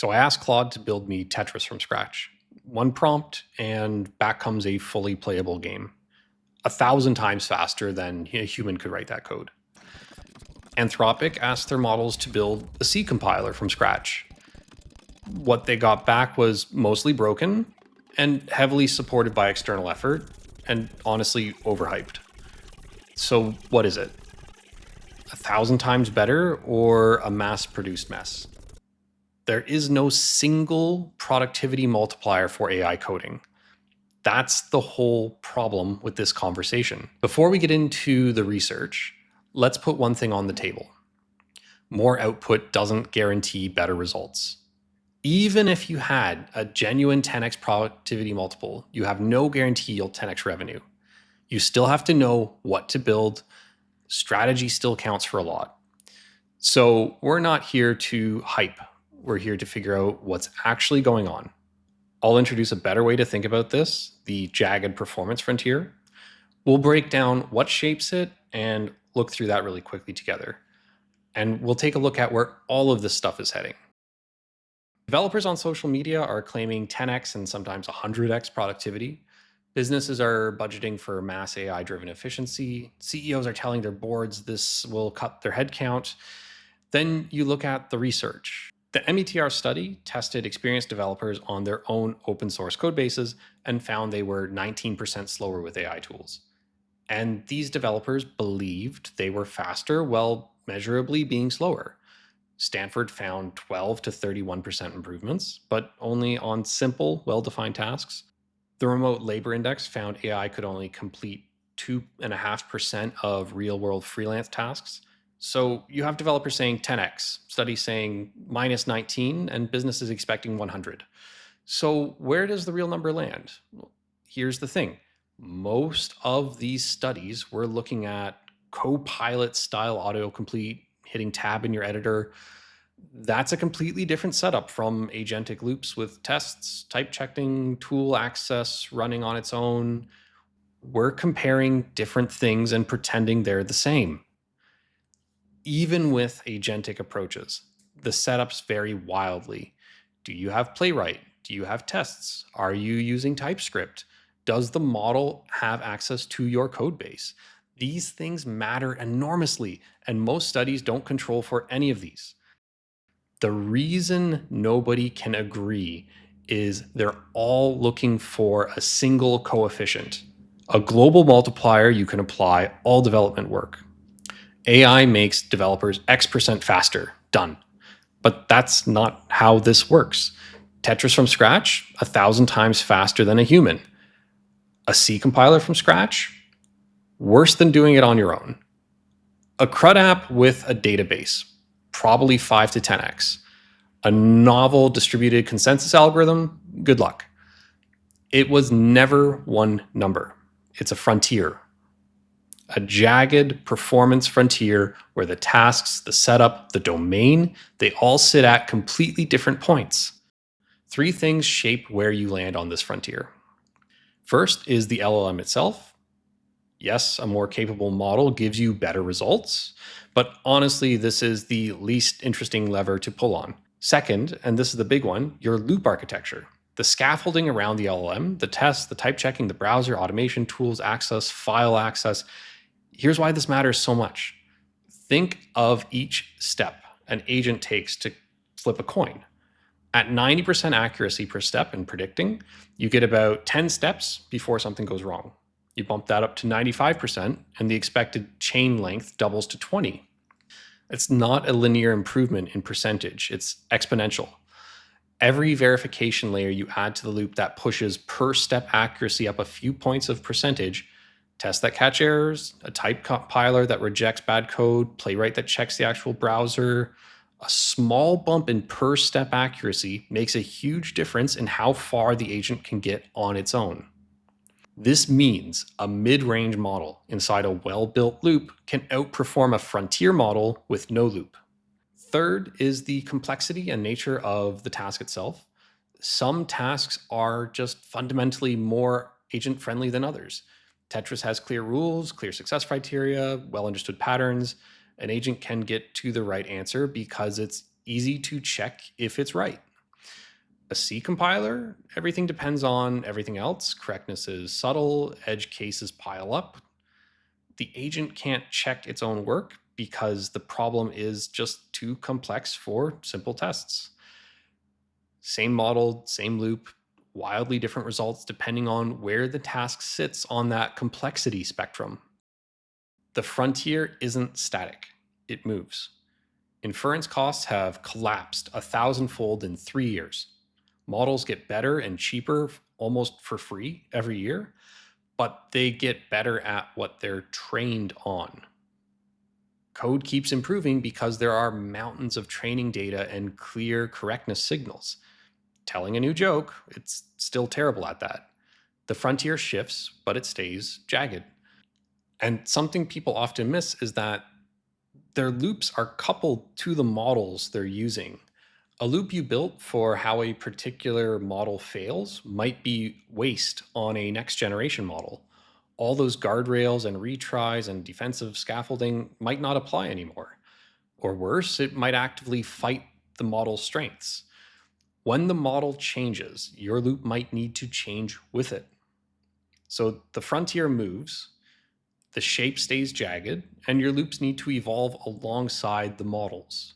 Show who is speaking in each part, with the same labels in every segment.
Speaker 1: So I asked Claude to build me Tetris from scratch. One prompt, and back comes a fully playable game. 1,000 times faster than a human could write that code. Anthropic asked their models to build a C compiler from scratch. What they got back was mostly broken and heavily supported by external effort, and honestly overhyped. So what is it? 1,000 times better or a mass-produced mess? There is no single productivity multiplier for AI coding. That's the whole problem with this conversation. Before we get into the research, let's put one thing on the table. More output doesn't guarantee better results. Even if you had a genuine 10x productivity multiple, you have no guarantee you'll 10x revenue. You still have to know what to build. Strategy still counts for a lot. So we're not here to hype. We're here to figure out what's actually going on. I'll introduce a better way to think about this, the jagged performance frontier. We'll break down what shapes it and look through that really quickly together. And we'll take a look at where all of this stuff is heading. Developers on social media are claiming 10x and sometimes 100x productivity. Businesses are budgeting for mass AI-driven efficiency. CEOs are telling their boards this will cut their headcount. Then you look at the research. The METR study tested experienced developers on their own open source code bases and found they were 19% slower with AI tools. And these developers believed they were faster while measurably being slower. Stanford found 12 to 31% improvements, but only on simple, well-defined tasks. The Remote Labor Index found AI could only complete 2.5% of real-world freelance tasks. So you have developers saying 10x, studies saying minus 19, and businesses expecting 100. So where does the real number land? Well, here's the thing. Most of these studies were looking at Copilot style autocomplete, hitting tab in your editor. That's a completely different setup from agentic loops with tests, type checking, tool access running on its own. We're comparing different things and pretending they're the same. Even with agentic approaches, the setups vary wildly. Do you have Playwright? Do you have tests? Are you using TypeScript? Does the model have access to your code base? These things matter enormously, and most studies don't control for any of these. The reason nobody can agree is they're all looking for a single coefficient, a global multiplier you can apply all development work. AI makes developers X% faster, done. But that's not how this works. Tetris from scratch, 1,000 times faster than a human. A C compiler from scratch, worse than doing it on your own. A CRUD app with a database, probably 5 to 10x. A novel distributed consensus algorithm, good luck. It was never one number. It's a frontier. A jagged performance frontier where the tasks, the setup, the domain, they all sit at completely different points. 3 things shape where you land on this frontier. First is the LLM itself. Yes, a more capable model gives you better results, but honestly, this is the least interesting lever to pull on. Second, and this is the big one, your loop architecture. The scaffolding around the LLM, the tests, the type checking, the browser, automation tools, access, file access. Here's why this matters so much. Think of each step an agent takes to flip a coin. At 90% accuracy per step in predicting, you get about 10 steps before something goes wrong. You bump that up to 95%, and the expected chain length doubles to 20. It's not a linear improvement in percentage, it's exponential. Every verification layer you add to the loop that pushes per step accuracy up a few points of percentage, tests that catch errors, a type compiler that rejects bad code, Playwright that checks the actual browser, a small bump in per step accuracy makes a huge difference in how far the agent can get on its own. This means a mid-range model inside a well-built loop can outperform a frontier model with no loop. Third is the complexity and nature of the task itself. Some tasks are just fundamentally more agent-friendly than others. Tetris has clear rules, clear success criteria, well-understood patterns. An agent can get to the right answer because it's easy to check if it's right. A C compiler, everything depends on everything else. Correctness is subtle, edge cases pile up. The agent can't check its own work because the problem is just too complex for simple tests. Same model, same loop, wildly different results depending on where the task sits on that complexity spectrum. The frontier isn't static, it moves. Inference costs have collapsed 1,000-fold in 3 years. Models get better and cheaper almost for free every year, but they get better at what they're trained on. Code keeps improving because there are mountains of training data and clear correctness signals. Telling a new joke, it's still terrible at that. The frontier shifts, but it stays jagged. And something people often miss is that their loops are coupled to the models they're using. A loop you built for how a particular model fails might be waste on a next generation model. All those guardrails and retries and defensive scaffolding might not apply anymore. Or worse, it might actively fight the model's strengths. When the model changes, your loop might need to change with it. So the frontier moves, the shape stays jagged, and your loops need to evolve alongside the models.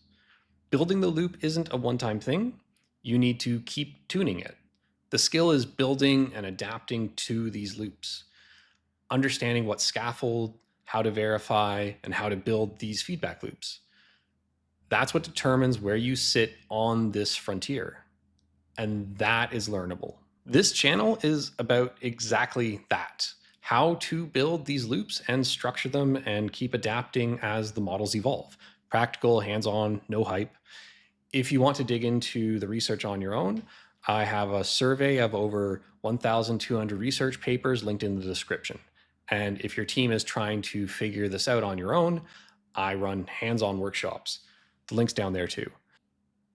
Speaker 1: Building the loop isn't a one-time thing. You need to keep tuning it. The skill is building and adapting to these loops, understanding what scaffold, how to verify, and how to build these feedback loops. That's what determines where you sit on this frontier. And that is learnable. This channel is about exactly that. How to build these loops and structure them and keep adapting as the models evolve. Practical, hands-on, no hype. If you want to dig into the research on your own, I have a survey of over 1,200 research papers linked in the description. And if your team is trying to figure this out on your own, I run hands-on workshops. The link's down there too.